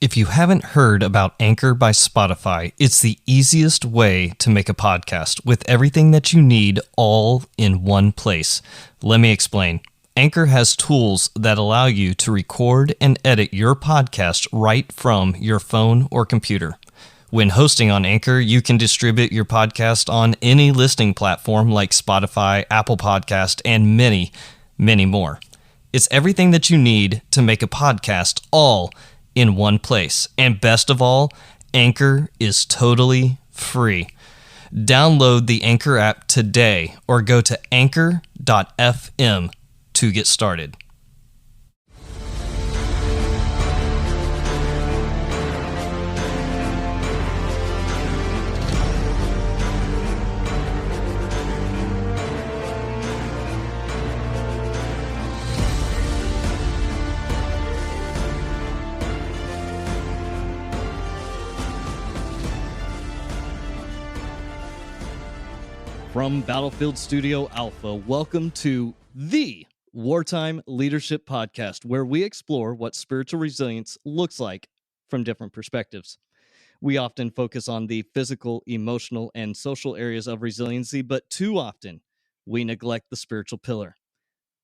If you haven't heard about Anchor by Spotify, it's the easiest way to make a podcast with everything that you need all in one place. Let me explain. Anchor has tools that allow you to record and edit your podcast right from your phone or computer. When hosting on Anchor, you can distribute your podcast on any listening platform like Spotify, Apple Podcast, and many, many more. It's everything that you need to make a podcast all in one place. And best of all, Anchor is totally free. Download the Anchor app today or go to anchor.fm to get started. From Battlefield Studio Alpha, welcome to the Wartime Leadership Podcast, where we explore what spiritual resilience looks like from different perspectives. We often focus on the physical, emotional, and social areas of resiliency, but too often we neglect the spiritual pillar.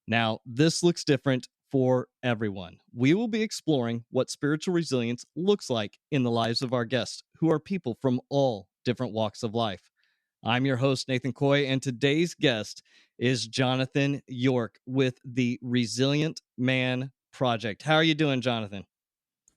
Now, this looks different for everyone. We will be exploring what spiritual resilience looks like in the lives of our guests, who are people from all different walks of life. I'm your host, Nathan Coy, and today's guest is Johnathan York with the Resilient Man Project. How are you doing, Johnathan?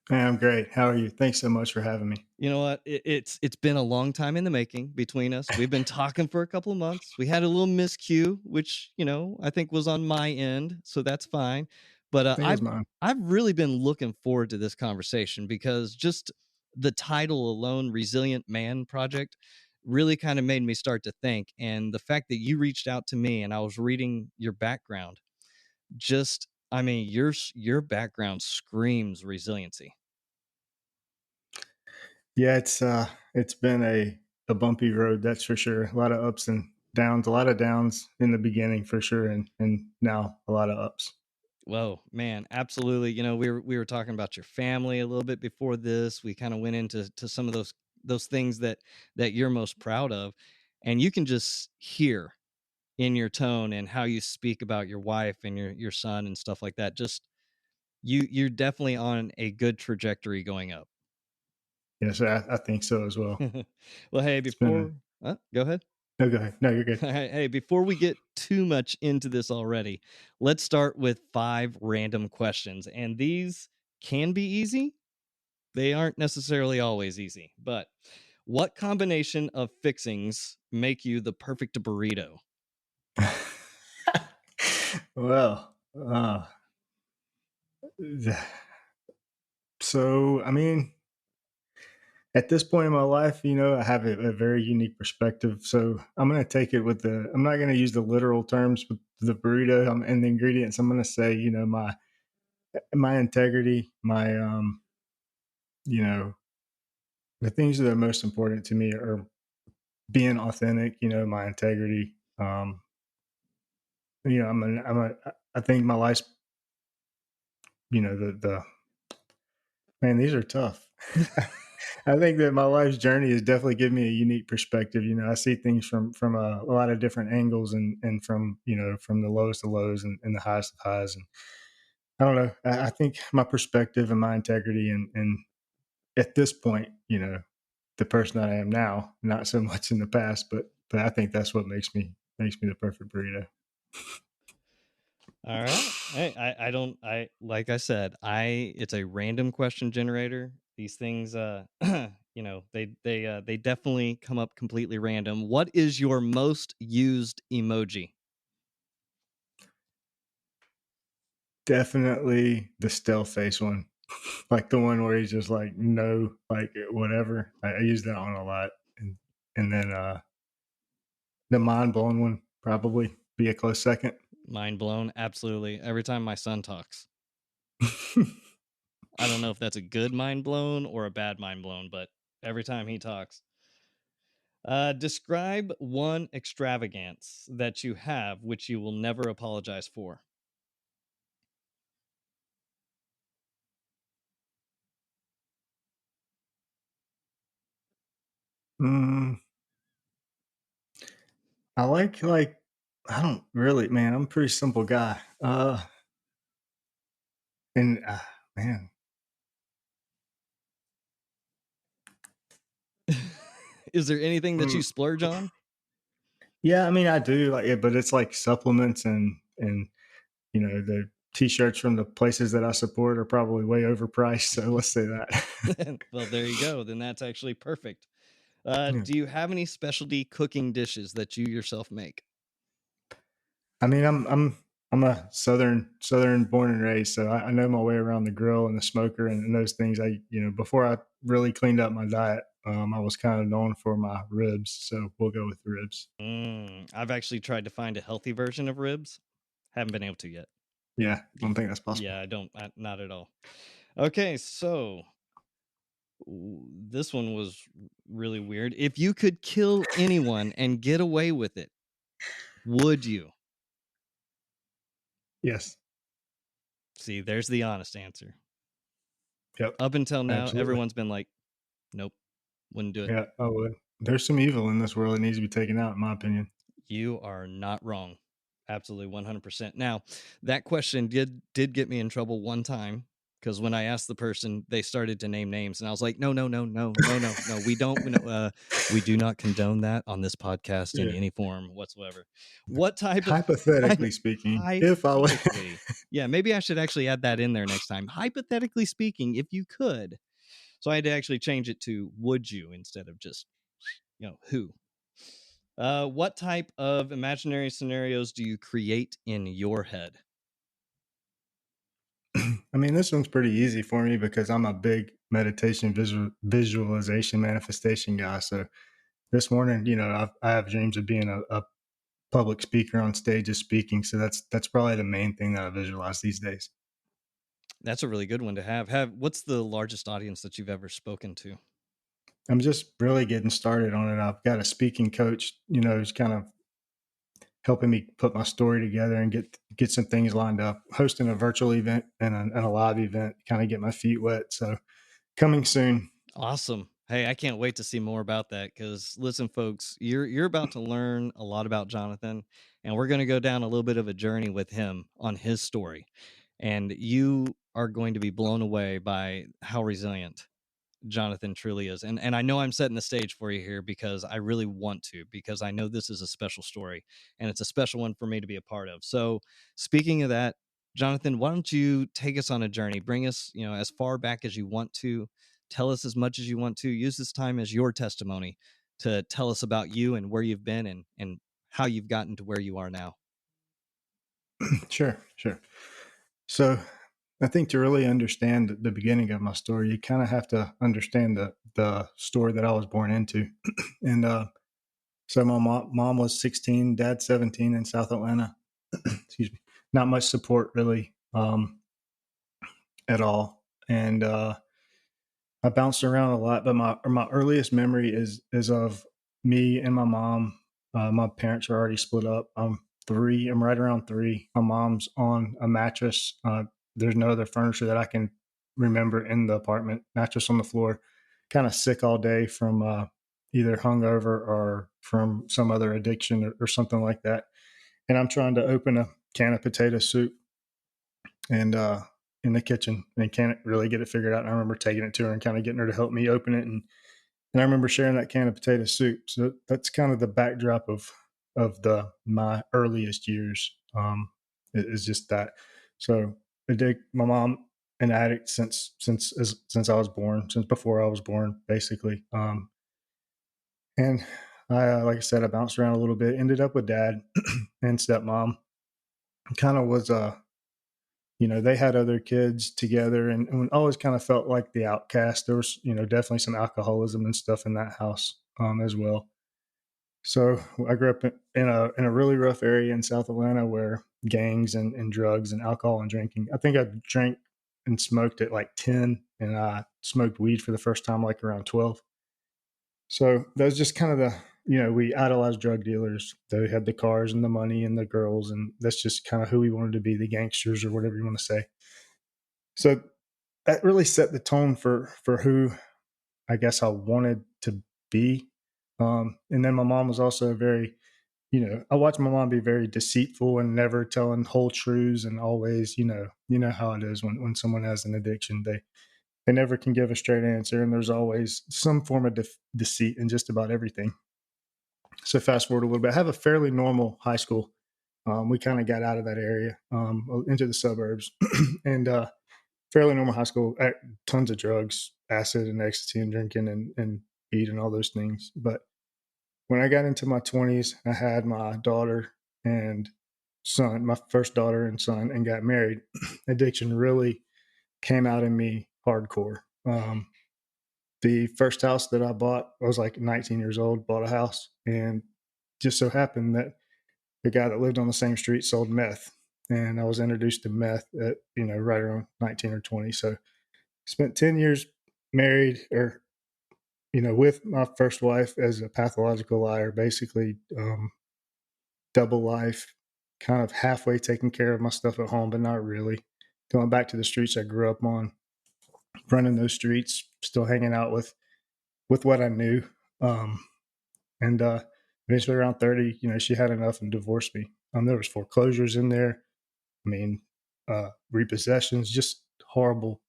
Hey, I'm great. How are you? Thanks so much for having me. You know what? It's been a long time in the making between us. We've been talking for a couple of months. We had a little miscue, which, I think was on my end, so that's fine. But I think it was mine. I've really been looking forward to this conversation because just the title alone, Resilient Man Project, really kind of made me start to think. And the fact that you reached out to me and I was reading your background, your background screams resiliency. Yeah, it's been a bumpy road, that's for sure. A lot of ups and downs, a lot of downs in the beginning for sure, and now a lot of ups. Whoa, man, absolutely. We were talking about your family a little bit before this. We kind of went into some of those things that you're most proud of, and you can just hear in your tone and how you speak about your wife and your son and stuff like that. Just you're definitely on a good trajectory going up. Yes, I think so as well. Well, hey, go ahead. No, go ahead. No, you're good. Hey, before we get too much into this already, let's start with 5 random questions. And these can be easy. They aren't necessarily always easy. But what combination of fixings make you the perfect burrito? Well, so I mean, at this point in my life, I have a very unique perspective. So I'm going to take it with I'm not going to use the literal terms with the burrito and the ingredients. I'm going to say, my integrity, the things that are most important to me are being authentic, my integrity. I think my life's, man, these are tough. I think that my life's journey has definitely given me a unique perspective. I see things from a lot of different angles and from the lowest of lows and the highest of highs. And I don't know. I think my perspective and my integrity and at this point, the person that I am now, not so much in the past, but I think that's what makes me the perfect burrito. All right. Hey, like I said, it's a random question generator. These things, they definitely come up completely random. What is your most used emoji? Definitely the stealth face one. Like the one where he's just like, no, like whatever. I use that one a lot. And then the mind blown one probably be a close second. Mind blown, absolutely. Every time my son talks. I don't know if that's a good mind blown or a bad mind blown, but every time he talks. Describe one extravagance that you have which you will never apologize for. Mm, I like I don't really, man. I'm a pretty simple guy. And man, Is there anything that mm, you splurge on? yeah. I mean, I do like it, but it's like supplements and the t-shirts from the places that I support are probably way overpriced. So let's say that. Well, there you go. Then that's actually perfect. Yeah. Do you have any specialty cooking dishes that you yourself make? I mean, I'm a southern born and raised, so I know my way around the grill and the smoker and those things. Before I really cleaned up my diet, I was kind of known for my ribs, so we'll go with the ribs. I've actually tried to find a healthy version of ribs. Haven't been able to yet. Yeah, I don't think that's possible. Yeah, not at all. Okay, so this one was really weird. If you could kill anyone and get away with it, would you? Yes. See, there's the honest answer. Yep. Up until now, Absolutely. everyone's been like, nope, wouldn't do it. Yeah. I would. There's some evil in this world that needs to be taken out, in my opinion. You are not wrong. Absolutely 100%. Now, that question did get me in trouble one time because when I asked the person, they started to name names, and I was like, no, no, no, no, no, no, no. We do not condone that on this podcast in Yeah. any form whatsoever. What type of Hypothetically speaking, if I would, hypothetically? Yeah, maybe I should actually add that in there next time. Hypothetically speaking, if you could. So I had to actually change it to would you instead of just who. What type of imaginary scenarios do you create in your head? I mean, this one's pretty easy for me because I'm a big meditation, visualization, manifestation guy. So this morning, I have dreams of being a public speaker on stages speaking. So that's probably the main thing that I visualize these days. That's a really good one to have. What's the largest audience that you've ever spoken to? I'm just really getting started on it. I've got a speaking coach, who's kind of helping me put my story together and get some things lined up. Hosting a virtual event and a live event, kind of get my feet wet. So coming soon. Awesome. Hey, I can't wait to see more about that because listen, folks, you're about to learn a lot about Johnathan, and we're going to go down a little bit of a journey with him on his story. And you are going to be blown away by how resilient Johnathan truly is. And I know I'm setting the stage for you here because I really want to, because I know this is a special story and it's a special one for me to be a part of. So speaking of that, Johnathan, why don't you take us on a journey? Bring us, as far back as you want to. Tell us as much as you want to. Use this time as your testimony to tell us about you and where you've been and how you've gotten to where you are now. Sure. So I think to really understand the beginning of my story, you kind of have to understand the story that I was born into. And so my mom was 16, dad 17 in South Atlanta. Excuse me. Not much support really at all. And I bounced around a lot, but my earliest memory is of me and my mom. My parents are already split up. I'm 3. I'm right around 3. My mom's on a mattress. There's no other furniture that I can remember in the apartment. Mattress on the floor. Kind of sick all day from either hungover or from some other addiction or something like that. And I'm trying to open a can of potato soup and in the kitchen and can't really get it figured out. And I remember taking it to her and kind of getting her to help me open it. And I remember sharing that can of potato soup. So that's kind of the backdrop of my earliest years. Is just that. So my mom an addict since I was born, since before I was born, basically. And I, like I said, I bounced around a little bit. Ended up with dad and stepmom. Kind of was they had other kids together and always kind of felt like the outcast. There was, definitely some alcoholism and stuff in that house as well. So I grew up in a really rough area in South Atlanta where gangs and drugs and alcohol and drinking. I think I drank and smoked at like 10 and I smoked weed for the first time like around 12. So that was just kind of we idolized drug dealers. They had the cars and the money and the girls, and that's just kind of who we wanted to be, the gangsters or whatever you want to say. So that really set the tone for who I guess I wanted to be. And then my mom was also very, I watched my mom be very deceitful and never telling whole truths, and always, you know how it is when someone has an addiction, they never can give a straight answer, and there's always some form of deceit in just about everything. So fast forward a little bit, I have a fairly normal high school. We kind of got out of that area, into the suburbs, and fairly normal high school. Tons of drugs, acid and ecstasy, and drinking and weed and all those things. But when I got into my 20s, I had my daughter and son, my first daughter and son, and got married. Addiction really came out in me hardcore. The first house that I bought, I was like 19 years old, bought a house, and just so happened that the guy that lived on the same street sold meth. And I was introduced to meth at, right around 19 or 20. So spent 10 years married, or, with my first wife as a pathological liar, basically, double life, kind of halfway taking care of my stuff at home, but not really. Going back to the streets I grew up on, running those streets, still hanging out with what I knew. And eventually around 30, she had enough and divorced me. There was foreclosures in there. I mean, repossessions, just horrible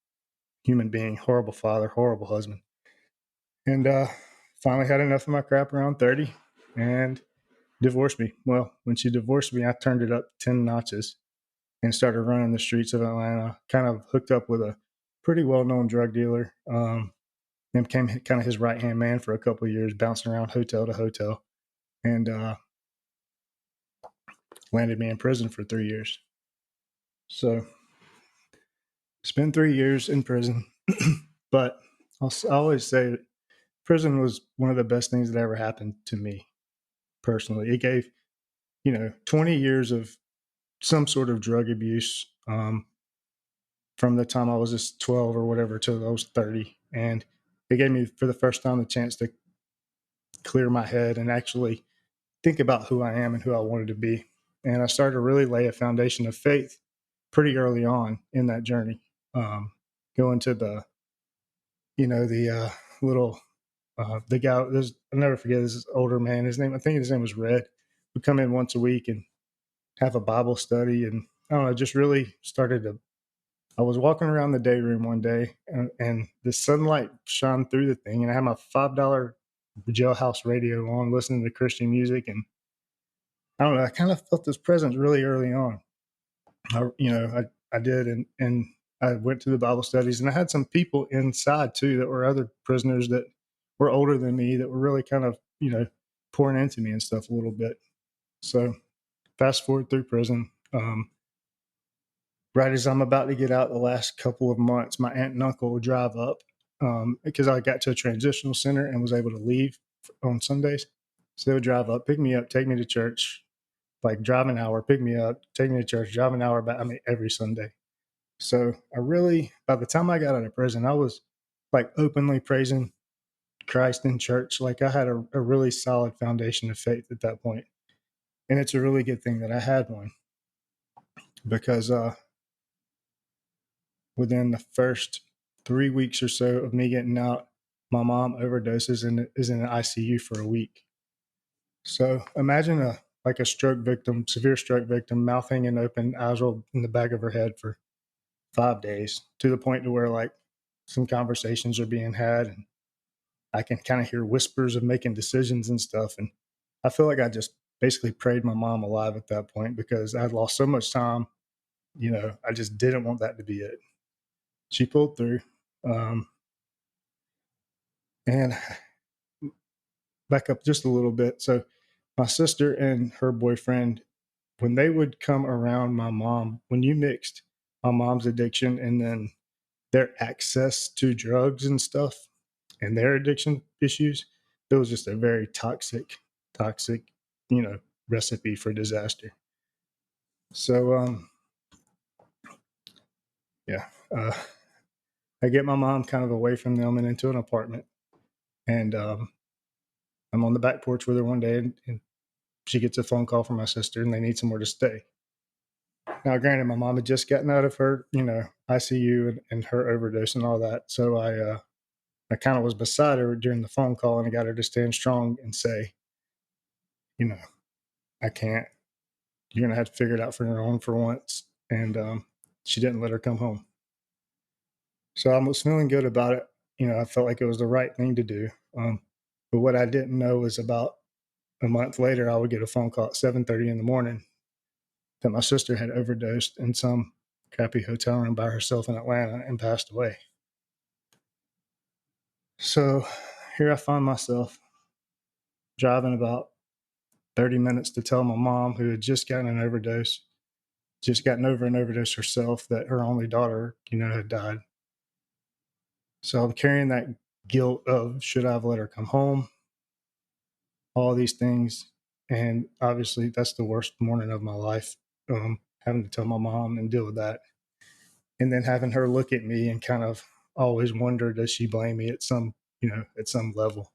human being, horrible father, horrible husband. And finally had enough of my crap around 30 and divorced me. Well, when she divorced me, I turned it up 10 notches and started running the streets of Atlanta, kind of hooked up with a pretty well-known drug dealer, and became kind of his right-hand man for a couple of years, bouncing around hotel to hotel, and landed me in prison for 3 years. So spent 3 years in prison, but I always say that prison was one of the best things that ever happened to me personally. It gave, 20 years of some sort of drug abuse, from the time I was just 12 or whatever till I was 30. And it gave me, for the first time, the chance to clear my head and actually think about who I am and who I wanted to be. And I started to really lay a foundation of faith pretty early on in that journey. Going to the, little, the guy, I'll never forget this older man. I think his name was Red. Would come in once a week and have a Bible study. And I don't know, just really started to, I was walking around the day room one day, and the sunlight shone through the thing, and I had my $5 jailhouse radio on, listening to Christian music. And I don't know, I kind of felt this presence really early on. I did. And I went to the Bible studies, and I had some people inside too that were other prisoners that were older than me that were really kind of, pouring into me and stuff a little bit. So fast forward through prison. Right as I'm about to get out, the last couple of months, my aunt and uncle would drive up, because I got to a transitional center and was able to leave on Sundays. So they would drive up, pick me up, take me to church, like drive an hour, pick me up, take me to church, drive an hour back. I mean, every Sunday. So by the time I got out of prison, I was like openly praising Christ in church. Like I had a really solid foundation of faith at that point. And it's a really good thing that I had one, because within the first 3 weeks or so of me getting out, my mom overdoses and is in an ICU for a week. So imagine a stroke victim, severe stroke victim, mouth hanging open, eyes rolled in the back of her head for 5 days, to the point to where like some conversations are being had, and I can kind of hear whispers of making decisions and stuff. And I feel like I just basically prayed my mom alive at that point, because I had lost so much time. I just didn't want that to be it. She pulled through. And back up just a little bit. So my sister and her boyfriend, when they would come around my mom, when you mixed my mom's addiction and then their access to drugs and stuff and their addiction issues, it was just a very toxic, recipe for disaster. So, yeah, I get my mom kind of away from them and into an apartment. And I'm on the back porch with her one day, and she gets a phone call from my sister, and they need somewhere to stay. Now, granted, my mom had just gotten out of her, ICU and her overdose and all that. So I I kind of was beside her during the phone call, and I got her to stand strong and say, you know, I can't. You're gonna have to figure it out for your own for once. And she didn't let her come home. So I was feeling good about it. I felt like it was the right thing to do. But what I didn't know was about a month later, I would get a phone call at 7:30 in the morning that my sister had overdosed in some crappy hotel room by herself in Atlanta and passed away. So here I find myself driving about 30 minutes to tell my mom, who had just gotten an overdose, just gotten over an overdose herself, that her only daughter, had died. So I'm carrying that guilt of, should I have let her come home? All these things. And obviously, that's the worst morning of my life, having to tell my mom and deal with that. And then having her look at me and kind of always wonder, does she blame me at some level?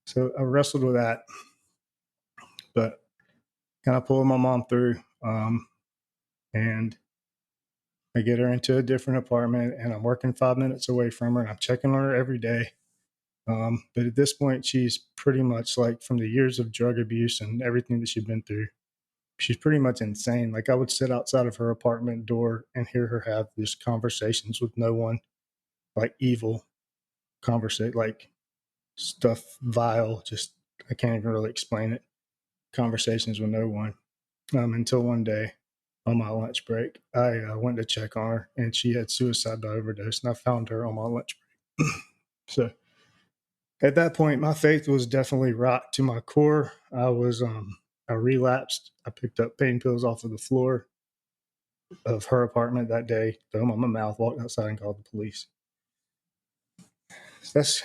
So I wrestled with that, but kind of pulling my mom through. And I get her into a different apartment, and I'm working 5 minutes away from her, and I'm checking on her every day. But at this point, she's pretty much, like, from the years of drug abuse and everything that she's been through, she's pretty much insane. Like, I would sit outside of her apartment door and hear her have these conversations with no one, like evil conversation, like stuff vile. Just, I can't even really explain it. Conversations with no one. Until one day on my lunch break, I went to check on her, and she had suicide by overdose, and I found her on my lunch break. So at that point, my faith was definitely rocked to my core. I relapsed. I picked up pain pills off of the floor of her apartment that day, threw them on my mouth, walked outside, and called the police. So that's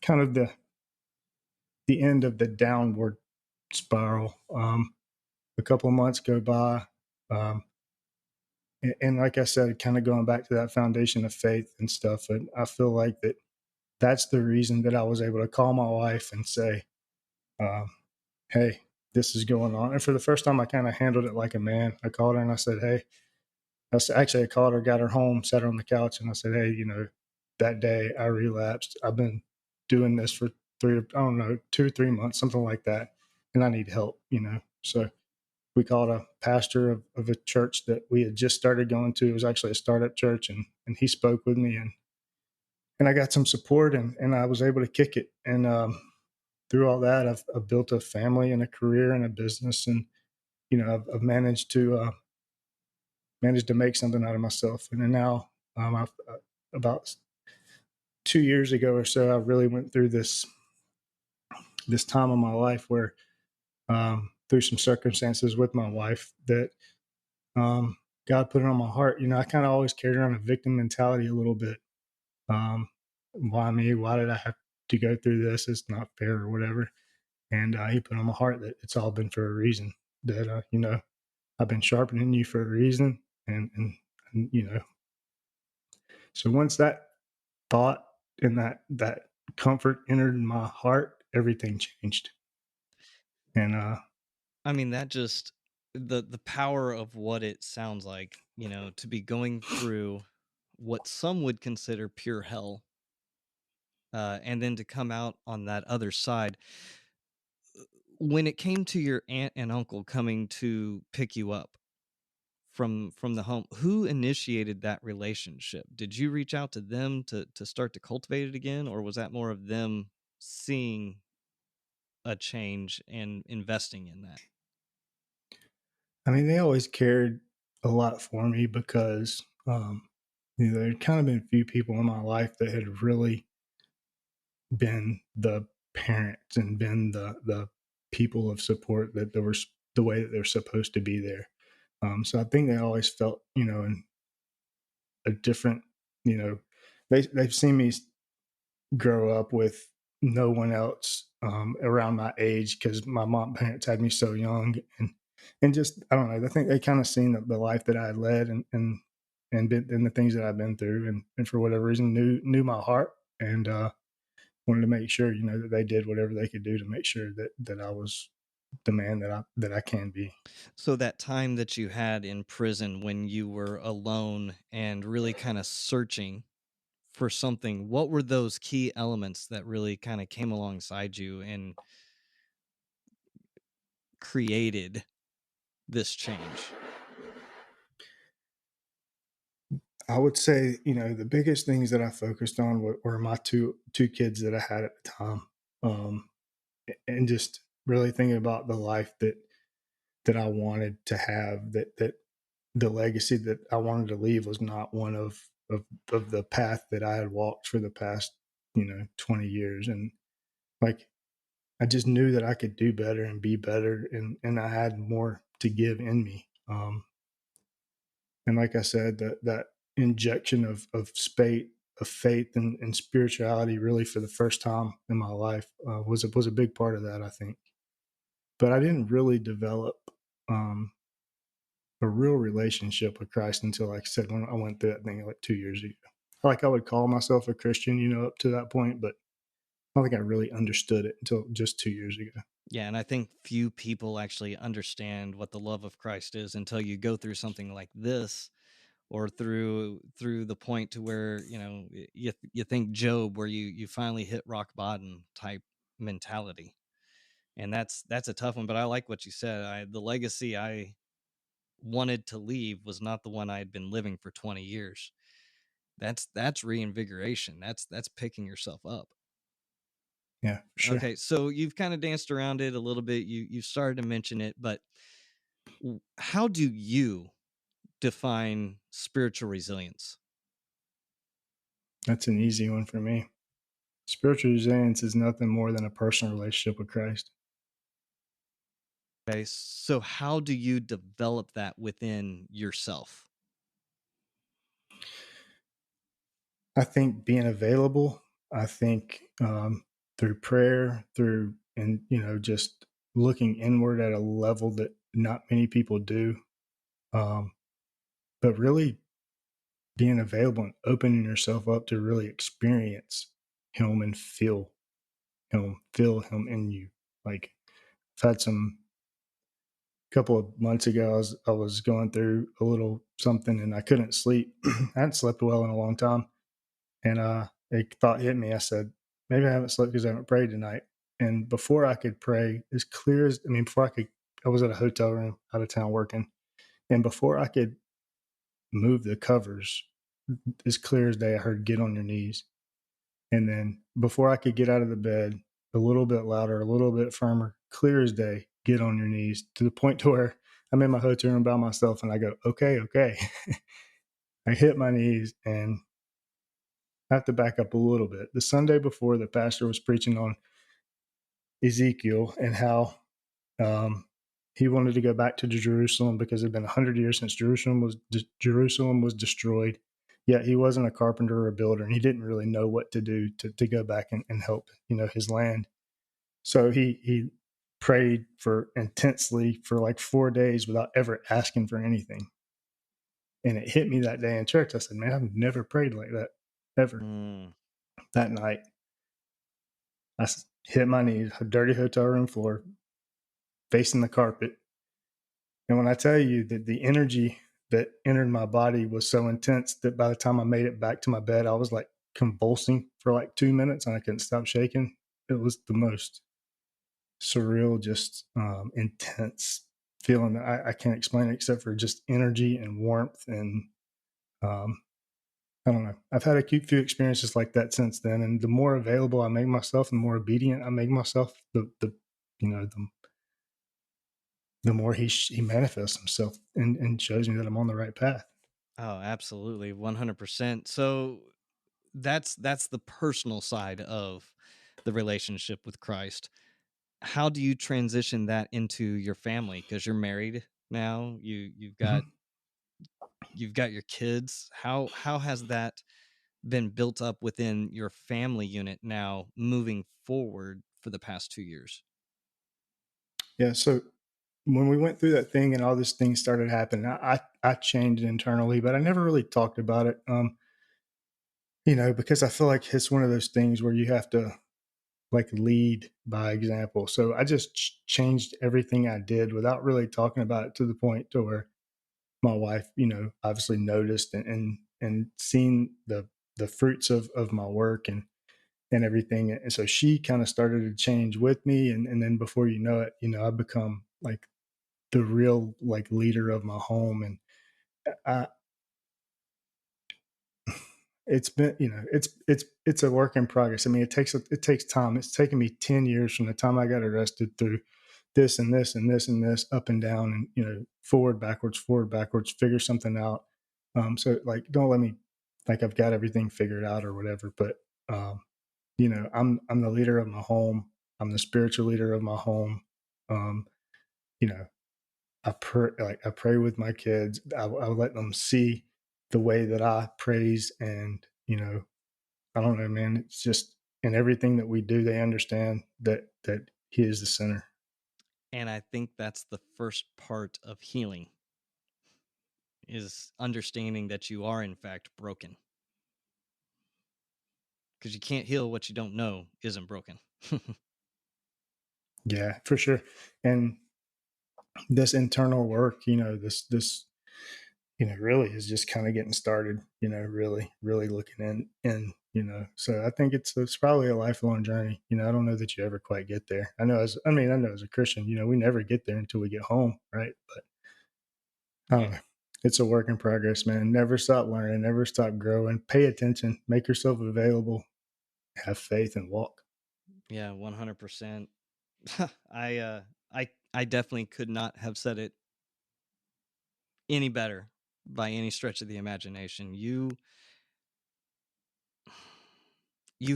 kind of the end of the downward spiral. A couple of months go by, um, and like I said, kind of going back to that foundation of faith and stuff. And I feel like that's the reason that I was able to call my wife and say, um, "Hey, this is going on." And for the first time, I kind of handled it like a man. I called her and I said, "Hey," I called her, got her home, sat her on the couch, and I said, "Hey, that day I relapsed. I've been doing this for I don't know, 2 or 3 months, something like that, and I need help." So we called a pastor of a church that we had just started going to. It was actually a startup church, and he spoke with me, and I got some support, and I was able to kick it. And through all that, I've built a family and a career and a business, and I've managed to make something out of myself. And then now, about 2 years ago or so, I really went through this time of my life where, through some circumstances with my wife, that um, God put it on my heart. I kind of always carried around a victim mentality a little bit. Why me? Why did I have to go through this? It's not fair or whatever. And He put on my heart that it's all been for a reason. That I've been sharpening you for a reason, and. So once that thought and that comfort entered my heart, everything changed. And I mean, that just the power of what it sounds like, to be going through what some would consider pure hell, and then to come out on that other side. When it came to your aunt and uncle coming to pick you up from the home, who initiated that relationship? Did you reach out to them to start to cultivate it again, or was that more of them seeing a change and investing in that? I mean, they always cared a lot for me because there had kind of been a few people in my life that had really been the parents and been the people of support, that there was the way that they're supposed to be there. So I think they always felt, in a different, you know, they've seen me grow up with no one else around my age, because my mom parents had me so young, and just, I don't know, I think they kind of seen the life that I had led, and the things that I've been through, and for whatever reason knew my heart, and wanted to make sure, that they did whatever they could do to make sure that I was the man that I can be. So that time that you had in prison when you were alone and really kind of searching for something, what were those key elements that really kind of came alongside you and created this change? I would say, the biggest things that I focused on were my two kids that I had at the time, um, and just really thinking about the life that I wanted to have. That the legacy that I wanted to leave was not one of the path that I had walked for the past 20 years, and like I just knew that I could do better and be better, and I had more to give in me. And like I said, that injection of faith and spirituality, really for the first time in my life, was a big part of that, I think. But I didn't really develop um, a real relationship with Christ until, like I said, when I went through that thing like 2 years ago. Like I would call myself a Christian, up to that point, but I don't think I really understood it until just 2 years ago. Yeah, and I think few people actually understand what the love of Christ is until you go through something like this, or through the point to where, you think Job, where you finally hit rock bottom type mentality. And that's a tough one, but I like what you said. The legacy I wanted to leave was not the one I had been living for 20 years. That's reinvigoration. That's picking yourself up. Yeah, for sure. Okay, so you've kind of danced around it a little bit. You started to mention it, but how do you define spiritual resilience? That's an easy one for me. Spiritual resilience is nothing more than a personal relationship with Christ. Okay, so how do you develop that within yourself? I think being available, I think through prayer, through, and, just looking inward at a level that not many people do. Um, but really being available and opening yourself up to really experience Him and feel Him in you. Like I've had some couple of months ago, I was going through a little something and I couldn't sleep. I hadn't slept well in a long time, and a thought hit me. I said, maybe I haven't slept because I haven't prayed tonight. And before I could pray, as clear as I mean, before I could, I was at a hotel room out of town working, and before I could move the covers, as clear as day, I heard, "Get on your knees." And then before I could get out of the bed, a little bit louder, a little bit firmer, clear as day, "Get on your knees," to the point to where I'm in my hotel room by myself and I go, okay, okay. I hit my knees, and I have to back up a little bit. The Sunday before, the pastor was preaching on Ezekiel and how um, he wanted to go back to Jerusalem because it had been 100 years since Jerusalem was destroyed. Yet he wasn't a carpenter or a builder, and he didn't really know what to do to go back and help his land. So he prayed for intensely for like 4 days without ever asking for anything. And it hit me that day in church. I said, "Man, I've never prayed like that ever." Mm. That night, I hit my knees, a dirty hotel room floor, facing the carpet. And when I tell you that the energy that entered my body was so intense that by the time I made it back to my bed, I was like convulsing for like 2 minutes and I couldn't stop shaking. It was the most surreal, just intense feeling that I can't explain it except for just energy and warmth. And um, I don't know. I've had a few experiences like that since then. And the more available I make myself, the more obedient I make myself, the more he manifests himself and shows me that I'm on the right path. Oh, absolutely. 100%. So that's the personal side of the relationship with Christ. How do you transition that into your family? Because you're married now. Mhm. You've got your kids. How has that been built up within your family unit now moving forward for the past 2 years? Yeah. So when we went through that thing and all these things started happening, I changed internally, but I never really talked about it. Because I feel like it's one of those things where you have to like lead by example. So I just changed everything I did without really talking about it, to the point to where my wife, obviously noticed and seen the fruits of my work and everything. And so she kind of started to change with me. And then before you know it, I become like the real like leader of my home. And I, it's been, it's a work in progress. I mean, it takes time. It's taken me 10 years from the time I got arrested through this and this and this and this, up and down, and forward, backwards, figure something out. So like, don't let me like I've got everything figured out or whatever. But I'm the leader of my home. I'm the spiritual leader of my home. Um, you know, I pray with my kids. I let them see the way that I praise, and I don't know, man. It's just in everything that we do, they understand that He is the center. And I think that's the first part of healing, is understanding that you are in fact broken. Because you can't heal what you don't know isn't broken. Yeah, for sure. And this internal work, this really is just kind of getting started. Really, really looking in, and so I think it's probably a lifelong journey. I don't know that you ever quite get there. I know I know as a Christian, we never get there until we get home, right? But I don't know. It's a work in progress, man. Never stop learning, never stop growing. Pay attention, make yourself available, have faith, and walk. Yeah, 100%. I definitely could not have said it any better by any stretch of the imagination. You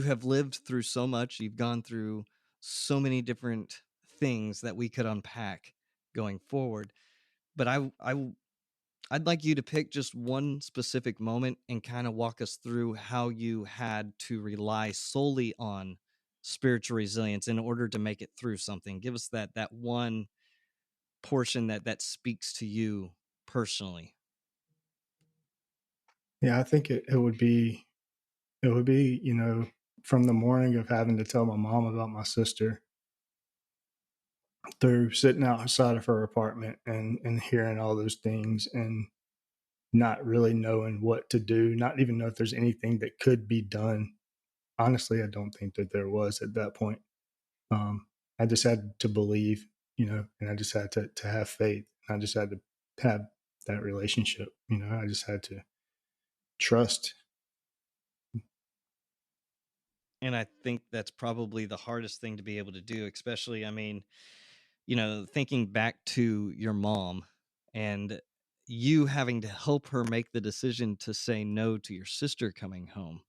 have lived through so much. You've gone through so many different things that we could unpack going forward. But I'd like you to pick just one specific moment and kind of walk us through how you had to rely solely on spiritual resilience in order to make it through something. Give us that one portion that speaks to you personally. Yeah, I think it would be, from the morning of having to tell my mom about my sister, through sitting outside of her apartment and hearing all those things, and not really knowing what to do, not even know if there's anything that could be done. Honestly, I don't think that there was at that point. I just had to believe, and I just had to have faith. I just had to have that relationship. I just had to trust. And I think that's probably the hardest thing to be able to do, especially, I mean, thinking back to your mom and you having to help her make the decision to say no to your sister coming home.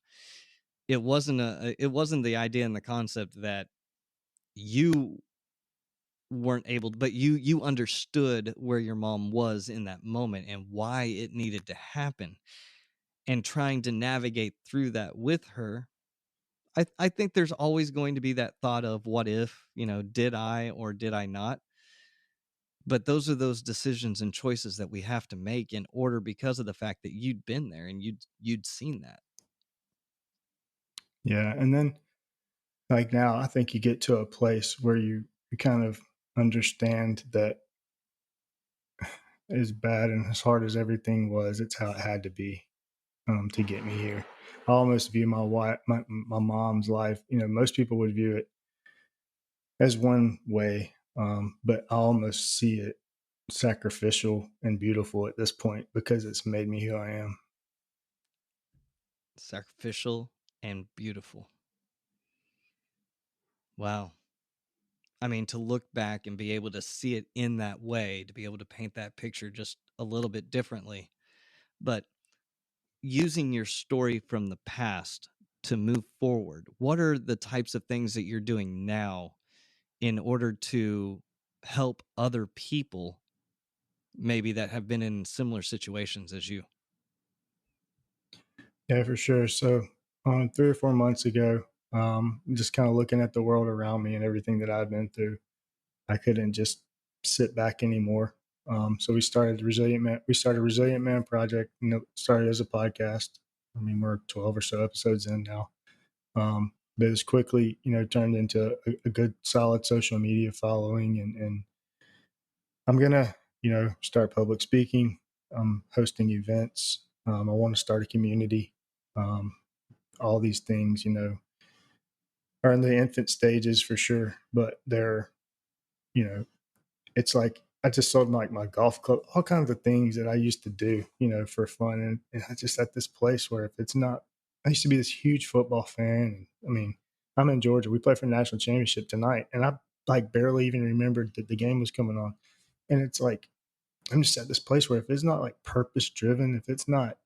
It wasn't the idea and the concept that you weren't able to, but you understood where your mom was in that moment and why it needed to happen, and trying to navigate through that with her. I think there's always going to be that thought of what if, did I or did I not? But those are those decisions and choices that we have to make in order, because of the fact that you'd been there and you'd seen that. Yeah. And then, like, now I think you get to a place where you kind of understand that, as bad and as hard as everything was, it's how it had to be, to get me here. I almost view my mom's life. Most people would view it as one way, but I almost see it sacrificial and beautiful at this point, because it's made me who I am. Sacrificial and beautiful. Wow. I mean, to look back and be able to see it in that way, to be able to paint that picture just a little bit differently. But using your story from the past to move forward, what are the types of things that you're doing now in order to help other people, maybe that have been in similar situations as you? Yeah, for sure. So, 3 or 4 months ago, just kind of looking at the world around me and everything that I've been through, I couldn't just sit back anymore. So we started Resilient Man Project. Started as a podcast. I mean, we're 12 or so episodes in now. But it's quickly, turned into a good, solid social media following, and I'm gonna, start public speaking, hosting events. I want to start a community, um, all these things, are in the infant stages for sure, but they're, it's like I just sold like my golf club, all kinds of things that I used to do, for fun. And I just at this place where if it's not, I used to be this huge football fan. I mean, I'm in Georgia. We play for the national championship tonight, and I like barely even remembered that the game was coming on. And it's like I'm just at this place where if it's not like purpose driven, if it's not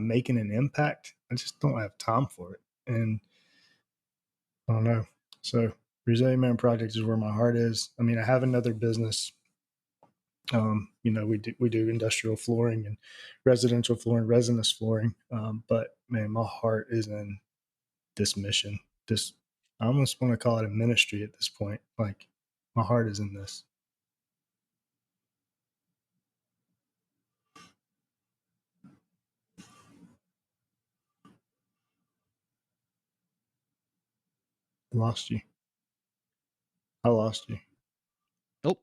making an impact, I just don't have time for it. And I don't know. So Resilient Man Project is where my heart is. I mean, I have another business. We do industrial flooring and residential flooring, resinous flooring. But man, my heart is in this mission. This I almost want to call it a ministry at this point. Like my heart is in this. Lost you. I lost you. Oh,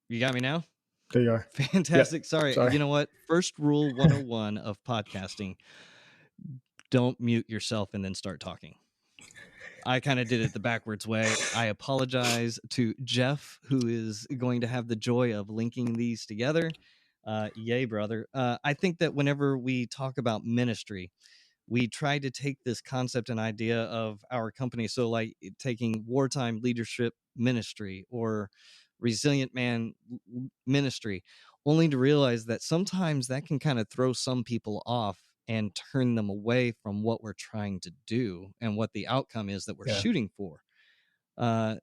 you got me now? There you are. Fantastic. Yep. Sorry. Sorry. You know what? First rule 101 of podcasting: don't mute yourself and then start talking. I kind of did it the backwards way. I apologize to Jeff, who is going to have the joy of linking these together. Yay, brother. I think that whenever we talk about ministry, we try to take this concept and idea of our company. So like taking Wartime Leadership Ministry or Resilient Man Ministry, only to realize that sometimes that can kind of throw some people off and turn them away from what we're trying to do and what the outcome is that we're Yeah. shooting for.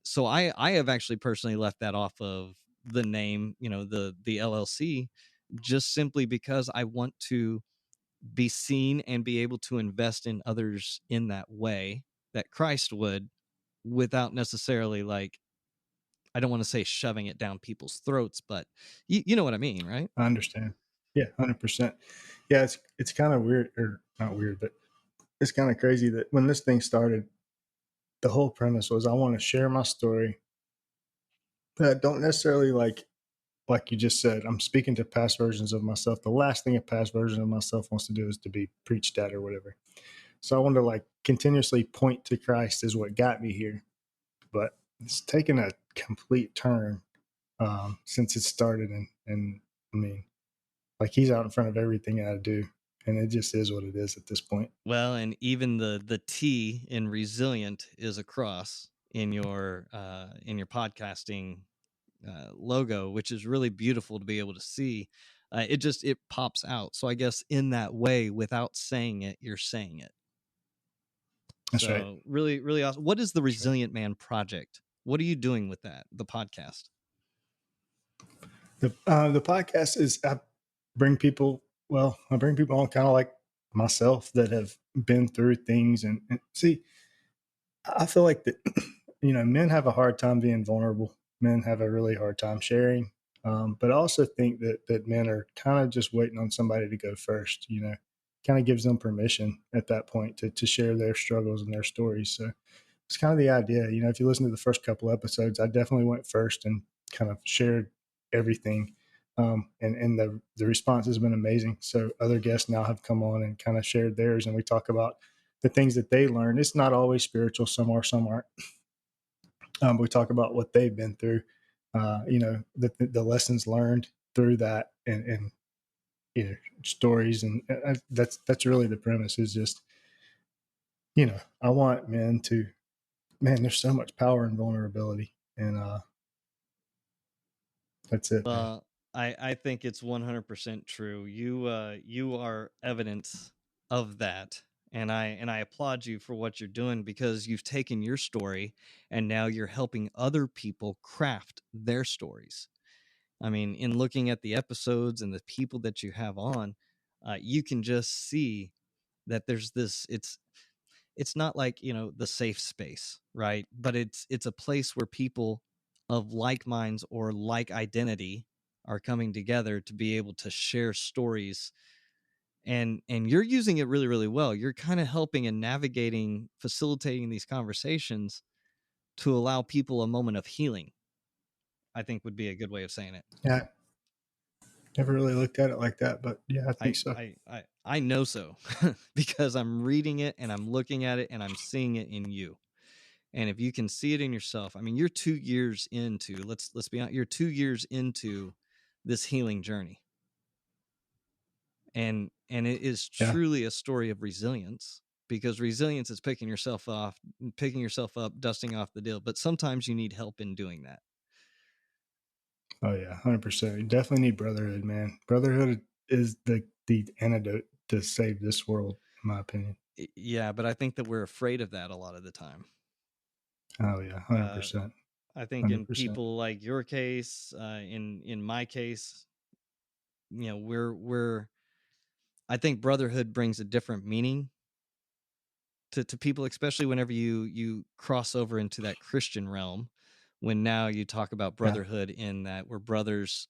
So I have actually personally left that off of the name, the LLC, just simply because I want to be seen and be able to invest in others in that way that Christ would, without necessarily like, I don't want to say shoving it down people's throats, but you know what I mean, right? I understand. Yeah, 100%. Yeah, it's kind of weird, or not weird, but it's kind of crazy that when this thing started, the whole premise was I want to share my story, but I don't necessarily like you just said, I'm speaking to past versions of myself. The last thing a past version of myself wants to do is to be preached at or whatever. So I want to like continuously point to Christ as what got me here. But it's taken a complete turn since it started. And I mean, like he's out in front of everything I do. And it just is what it is at this point. Well, and even the T in resilient is a cross in your podcasting logo, which is really beautiful to be able to see. It pops out. So I guess in that way, without saying it, you're saying it. That's right. So really, really awesome. What is the Resilient Man Project? What are you doing with that? The podcast? The podcast is I bring people on kind of like myself that have been through things and see, I feel like that men have a hard time being vulnerable. Men have a really hard time sharing. But I also think that men are kind of just waiting on somebody to go first, kind of gives them permission at that point to share their struggles and their stories. So it's kind of the idea, if you listen to the first couple episodes, I definitely went first and kind of shared everything. And the response has been amazing. So other guests now have come on and kind of shared theirs, and we talk about the things that they learned. It's not always spiritual. Some are, some aren't. We talk about what they've been through, the lessons learned through that, and stories. And that's really the premise. Is just, I want men to, man. There's so much power in vulnerability, and that's it, man. I think it's 100% true. You are evidence of that. And I applaud you for what you're doing, because you've taken your story and now you're helping other people craft their stories. I mean, in looking at the episodes and the people that you have on, you can just see that there's this, it's not like, the safe space, right? But it's a place where people of like minds or like identity are coming together to be able to share stories. And you're using it really, really well. You're kind of helping and navigating, facilitating these conversations to allow people a moment of healing, I think would be a good way of saying it. Yeah, Never really looked at it like that, but yeah, I think so. I know so because I'm reading it and I'm looking at it and I'm seeing it in you. And if you can see it in yourself, I mean, you're 2 years into, let's be honest, you're 2 years into this healing journey. And it is truly a story of resilience, because resilience is picking yourself up, dusting off the deal. But sometimes you need help in doing that. Oh yeah, 100%. You definitely need brotherhood, man. Brotherhood is the antidote to save this world, in my opinion. Yeah, but I think that we're afraid of that a lot of the time. Oh yeah, 100%. I think in people like your case, in my case, you know, we're I think brotherhood brings a different meaning to people, especially whenever you cross over into that Christian realm, when now you talk about brotherhood in that we're brothers,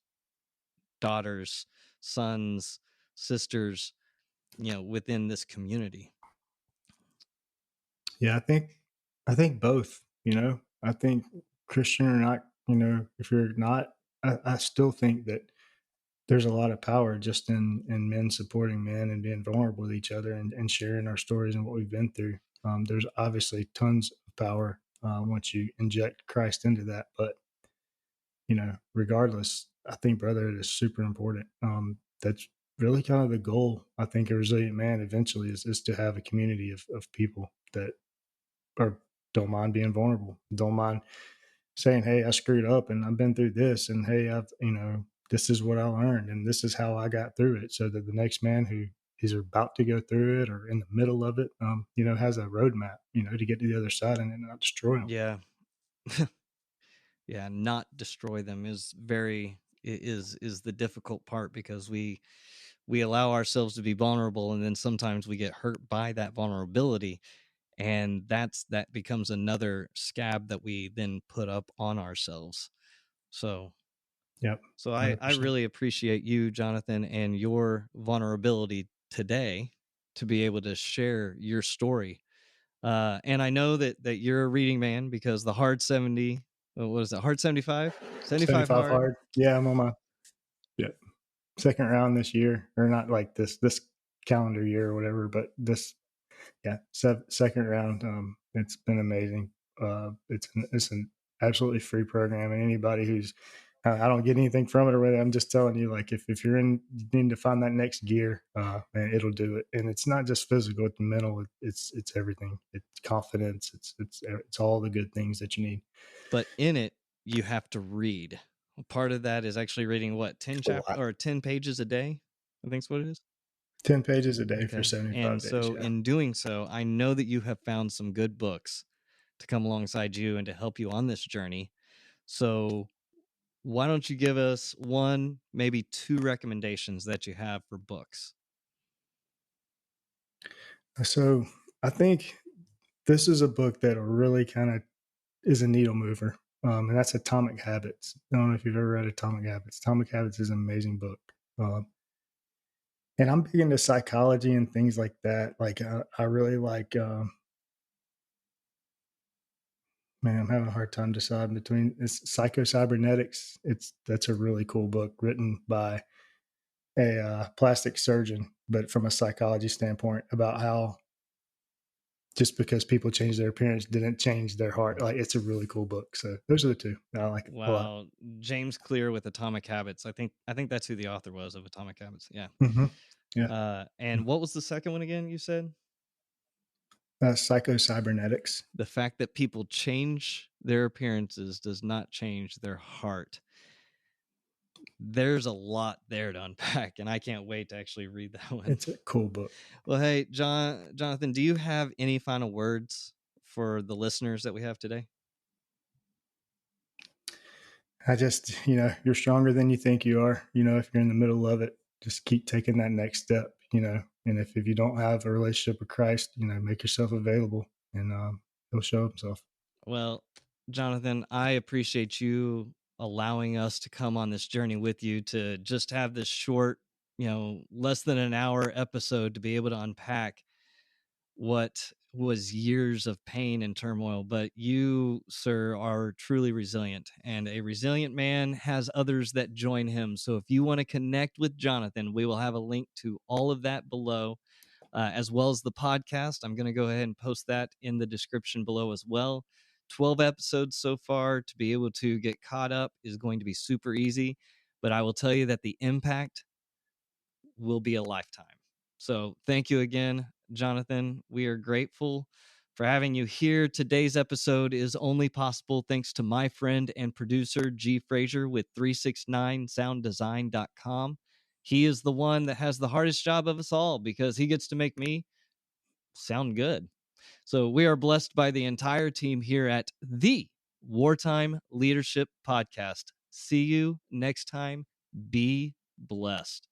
daughters, sons, sisters, you know, within this community. Yeah, I think both, you know. I think Christian or not, you know, if you're not, I still think that there's a lot of power just in men supporting men and being vulnerable with each other and sharing our stories and what we've been through. There's obviously tons of power once you inject Christ into that, but you know, regardless, I think brotherhood is super important. That's really kind of the goal. I think a resilient man eventually is to have a community of people that are don't mind being vulnerable, don't mind saying, "Hey, I screwed up and I've been through this, and hey, I've you know this is what I learned and this is how I got through it," so that the next man who is about to go through it or in the middle of it, you know, has a roadmap, you know, to get to the other side and then not destroy them. Yeah. Yeah, not destroy them is the difficult part, because we allow ourselves to be vulnerable, and then sometimes we get hurt by that vulnerability, and that becomes another scab that we then put up on ourselves. So Yep, I 100%. really appreciate you, Johnathan, and your vulnerability today to be able to share your story. And I know that you're a reading man, because the hard 70, what is it, hard 75? 75 75 hard. hard. Yeah, I'm on my yeah second round this year, or not like this calendar year or whatever, but this second round. It's been amazing. It's an absolutely free program, and anybody who's I don't get anything from it or whether I'm just telling you, like if you're in, you need to find that next gear, man, it'll do it. And it's not just physical; it's mental. It's everything. It's confidence. It's all the good things that you need. But in it, you have to read. Part of that is actually reading what, 10 A lot. 10 pages a day, I think's what it is. 10 pages a day for Okay. 75 And days. so Yeah. in doing so, I know that you have found some good books to come alongside you and to help you on this journey. So why don't you give us one, maybe two recommendations that you have for books? So I think this is a book that really kind of is a needle mover, and that's Atomic Habits. I don't know if you've ever read Atomic Habits. Atomic Habits is an amazing book, and I'm big into psychology and things like that. Like I really like. Man, I'm having a hard time deciding between it's Psycho-Cybernetics. That's a really cool book written by a plastic surgeon, but from a psychology standpoint about how just because people change their appearance didn't change their heart. Like it's a really cool book. So those are the two I like a lot. Wow, James Clear with Atomic Habits. I think that's who the author was of Atomic Habits. Yeah. Mm-hmm. Yeah. And what was the second one again? You said Psycho-Cybernetics. the fact that people change their appearances does not change their heart. There's a lot there to unpack, and I can't wait to actually read that one. It's a cool book. Well, hey, Johnathan, do you have any final words for the listeners that we have today? I just, you know, you're stronger than you think you are. You know, if you're in the middle of it, just keep taking that next step, you know. And if you don't have a relationship with Christ, you know, make yourself available and he'll show himself. Well, Johnathan, I appreciate you allowing us to come on this journey with you, to just have this short, you know, less than an hour episode to be able to unpack what was years of pain and turmoil, but you, sir, are truly resilient, and a resilient man has others that join him. So if you want to connect with Johnathan, we will have a link to all of that below, as well as the podcast. I'm going to go ahead and post that in the description below as well. 12 episodes so far. To be able to get caught up is going to be super easy, but I will tell you that the impact will be a lifetime. So thank you again, Johnathan. We are grateful for having you here. Today's episode is only possible thanks to my friend and producer, G. Frazier with 369sounddesign.com. He is the one that has the hardest job of us all because he gets to make me sound good. So we are blessed by the entire team here at the Wartime Leadership Podcast. See you next time. Be blessed.